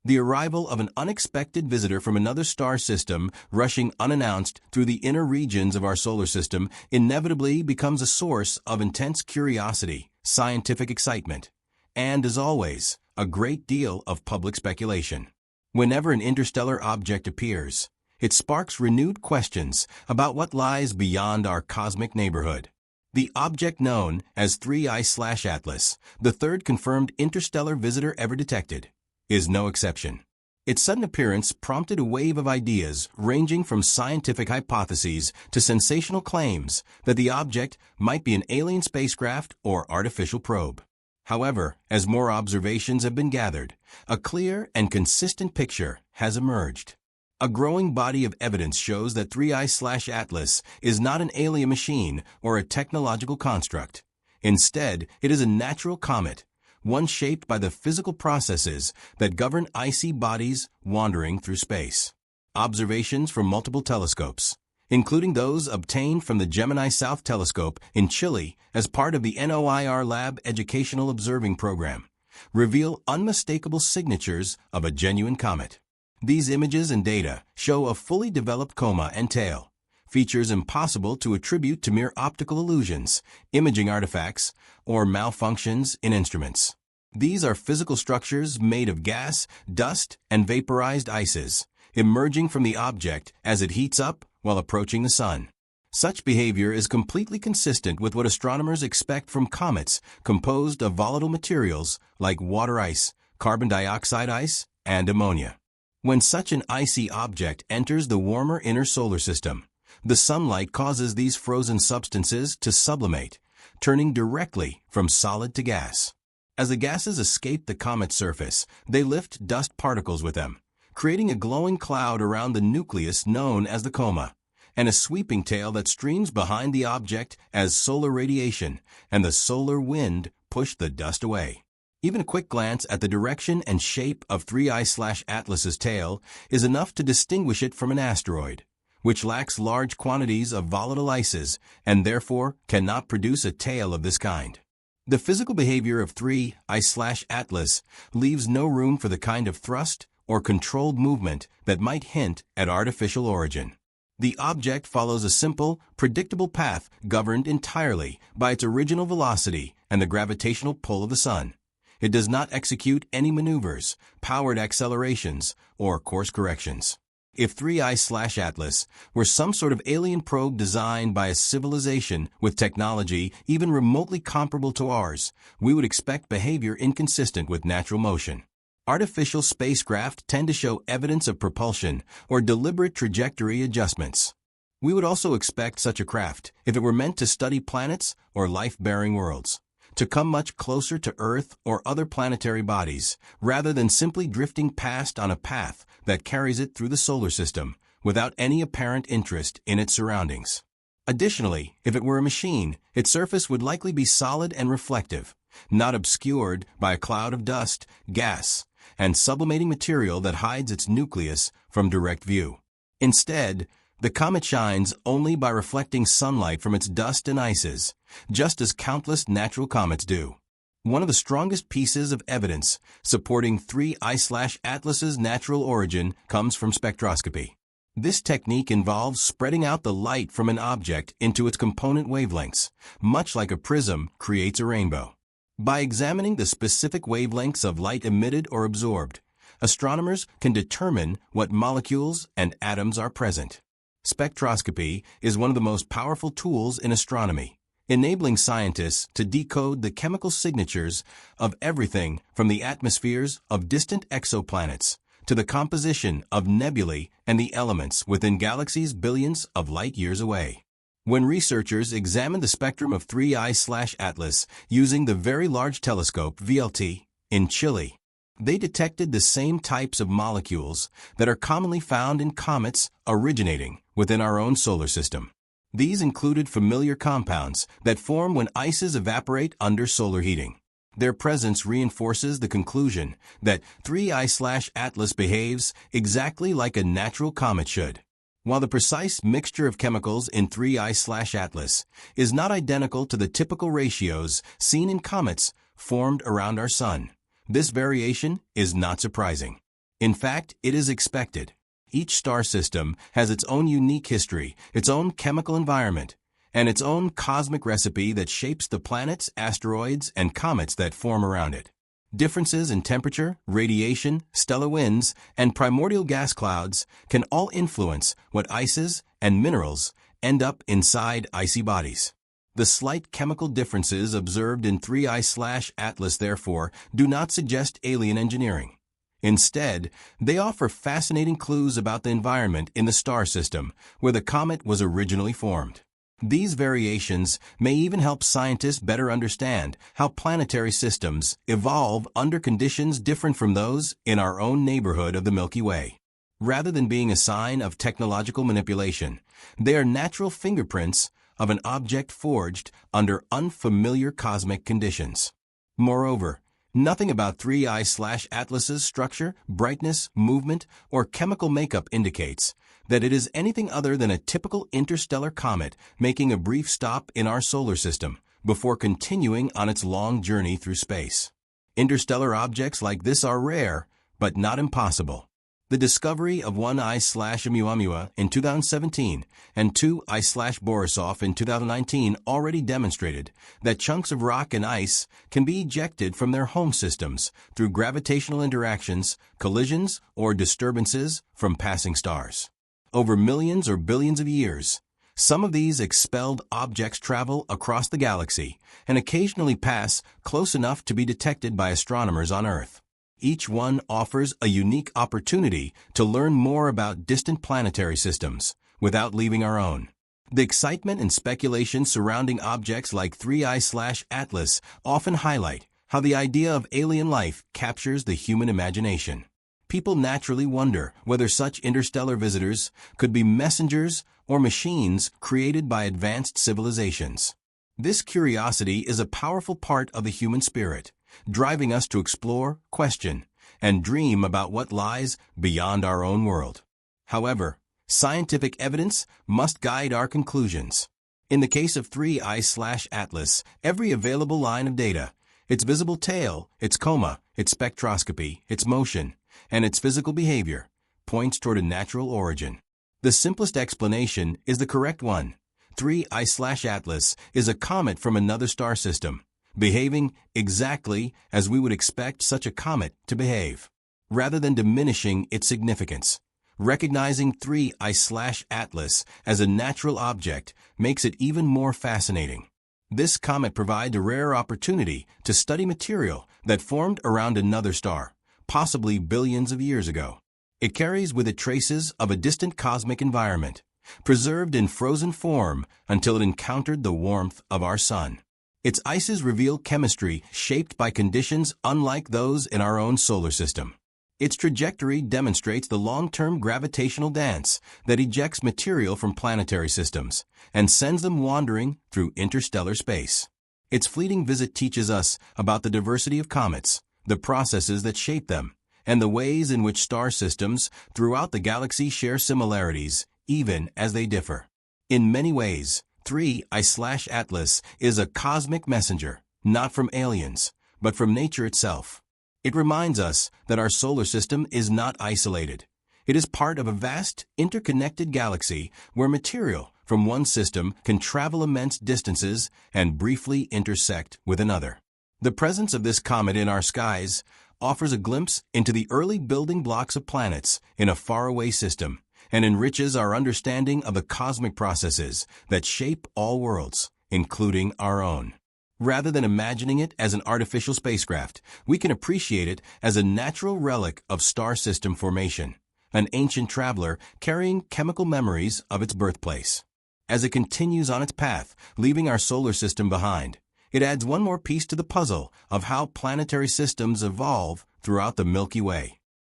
The arrival of an unexpected visitor from another star system rushing unannounced through the inner regions of our solar system inevitably becomes a source of intense curiosity, scientific excitement, and, as always, a great deal of public speculation. Whenever an interstellar object appears, it sparks renewed questions about what lies beyond our cosmic neighborhood. The object known as 3I/Atlas, the third confirmed interstellar visitor ever detected, is no exception. Its sudden appearance prompted a wave of ideas ranging from scientific hypotheses to sensational claims that the object might be an alien spacecraft or artificial probe. However, as more observations have been gathered, a clear and consistent picture has emerged. A growing body of evidence shows that 3I/Atlas is not an alien machine or a technological construct. Instead, it is a natural comet, one shaped by the physical processes that govern icy bodies wandering through space. Observations from multiple telescopes, including those obtained from the Gemini South Telescope in Chile as part of the NOIR Lab Educational Observing Program, reveal unmistakable signatures of a genuine comet. These images and data show a fully developed coma and tail, features impossible to attribute to mere optical illusions, imaging artifacts, or malfunctions in instruments. These are physical structures made of gas, dust, and vaporized ices, emerging from the object as it heats up while approaching the sun. Such behavior is completely consistent with what astronomers expect from comets composed of volatile materials like water ice, carbon dioxide ice, and ammonia. When such an icy object enters the warmer inner solar system, the sunlight causes these frozen substances to sublimate, turning directly from solid to gas. As the gases escape the comet's surface, they lift dust particles with them, creating a glowing cloud around the nucleus known as the coma, and a sweeping tail that streams behind the object as solar radiation and the solar wind push the dust away. Even a quick glance at the direction and shape of 3I/Atlas's tail is enough to distinguish it from an asteroid, which lacks large quantities of volatile ices and therefore cannot produce a tail of this kind. The physical behavior of 3I/Atlas leaves no room for the kind of thrust or controlled movement that might hint at artificial origin. The object follows a simple, predictable path governed entirely by its original velocity and the gravitational pull of the sun. It does not execute any maneuvers, powered accelerations, or course corrections. If 3I/Atlas were some sort of alien probe designed by a civilization with technology even remotely comparable to ours, we would expect behavior inconsistent with natural motion. Artificial spacecraft tend to show evidence of propulsion or deliberate trajectory adjustments. We would also expect such a craft, if it were meant to study planets or life-bearing worlds, to come much closer to Earth or other planetary bodies, rather than simply drifting past on a path that carries it through the solar system without any apparent interest in its surroundings. Additionally, if it were a machine, its surface would likely be solid and reflective, not obscured by a cloud of dust, gas, and sublimating material that hides its nucleus from direct view. Instead, the comet shines only by reflecting sunlight from its dust and ices, just as countless natural comets do. One of the strongest pieces of evidence supporting 3I/Atlas's natural origin comes from spectroscopy. This technique involves spreading out the light from an object into its component wavelengths, much like a prism creates a rainbow. By examining the specific wavelengths of light emitted or absorbed, astronomers can determine what molecules and atoms are present. Spectroscopy is one of the most powerful tools in astronomy, enabling scientists to decode the chemical signatures of everything from the atmospheres of distant exoplanets to the composition of nebulae and the elements within galaxies billions of light years away. When researchers examined the spectrum of 3I/Atlas using the Very Large Telescope (VLT) in Chile, they detected the same types of molecules that are commonly found in comets originating within our own solar system. These included familiar compounds that form when ices evaporate under solar heating. Their presence reinforces the conclusion that 3I/Atlas behaves exactly like a natural comet should. While the precise mixture of chemicals in 3I/Atlas is not identical to the typical ratios seen in comets formed around our sun, this variation is not surprising. In fact, it is expected. Each star system has its own unique history, its own chemical environment, and its own cosmic recipe that shapes the planets, asteroids, and comets that form around it. Differences in temperature, radiation, stellar winds, and primordial gas clouds can all influence what ices and minerals end up inside icy bodies. The slight chemical differences observed in 3I/Atlas, therefore, do not suggest alien engineering. Instead, they offer fascinating clues about the environment in the star system where the comet was originally formed. These variations may even help scientists better understand how planetary systems evolve under conditions different from those in our own neighborhood of the Milky Way. Rather than being a sign of technological manipulation, they are natural fingerprints of an object forged under unfamiliar cosmic conditions. Moreover, nothing about 3I/Atlas's structure, brightness, movement, or chemical makeup indicates that it is anything other than a typical interstellar comet making a brief stop in our solar system before continuing on its long journey through space. Interstellar objects like this are rare, but not impossible. The discovery of 1I/Oumuamua in 2017 and 2I/Borisov in 2019 already demonstrated that chunks of rock and ice can be ejected from their home systems through gravitational interactions, collisions, or disturbances from passing stars. Over millions or billions of years, some of these expelled objects travel across the galaxy and occasionally pass close enough to be detected by astronomers on Earth. Each one offers a unique opportunity to learn more about distant planetary systems without leaving our own. The excitement and speculation surrounding objects like 3I/Atlas often highlight how the idea of alien life captures the human imagination. People naturally wonder whether such interstellar visitors could be messengers or machines created by advanced civilizations. This curiosity is a powerful part of the human spirit, driving us to explore, question, and dream about what lies beyond our own world. However, scientific evidence must guide our conclusions. In the case of 3I/Atlas, every available line of data, its visible tail, its coma, its spectroscopy, its motion, and its physical behavior, points toward a natural origin. The simplest explanation is the correct one. 3I/Atlas is a comet from another star system, behaving exactly as we would expect such a comet to behave. Rather than diminishing its significance, recognizing 3I/Atlas as a natural object makes it even more fascinating. This comet provides a rare opportunity to study material that formed around another star, possibly billions of years ago. It carries with it traces of a distant cosmic environment, preserved in frozen form until it encountered the warmth of our sun. Its ices reveal chemistry shaped by conditions unlike those in our own solar system. Its trajectory demonstrates the long-term gravitational dance that ejects material from planetary systems and sends them wandering through interstellar space. Its fleeting visit teaches us about the diversity of comets, the processes that shape them, and the ways in which star systems throughout the galaxy share similarities, even as they differ. In many ways, 3I/Atlas is a cosmic messenger, not from aliens, but from nature itself. It reminds us that our solar system is not isolated. It is part of a vast, interconnected galaxy where material from one system can travel immense distances and briefly intersect with another. The presence of this comet in our skies offers a glimpse into the early building blocks of planets in a faraway system and enriches our understanding of the cosmic processes that shape all worlds, including our own. Rather than imagining it as an artificial spacecraft, we can appreciate it as a natural relic of star system formation, an ancient traveler carrying chemical memories of its birthplace. As it continues on its path, leaving our solar system behind, it adds one more piece to the puzzle of how planetary systems evolve throughout the Milky Way.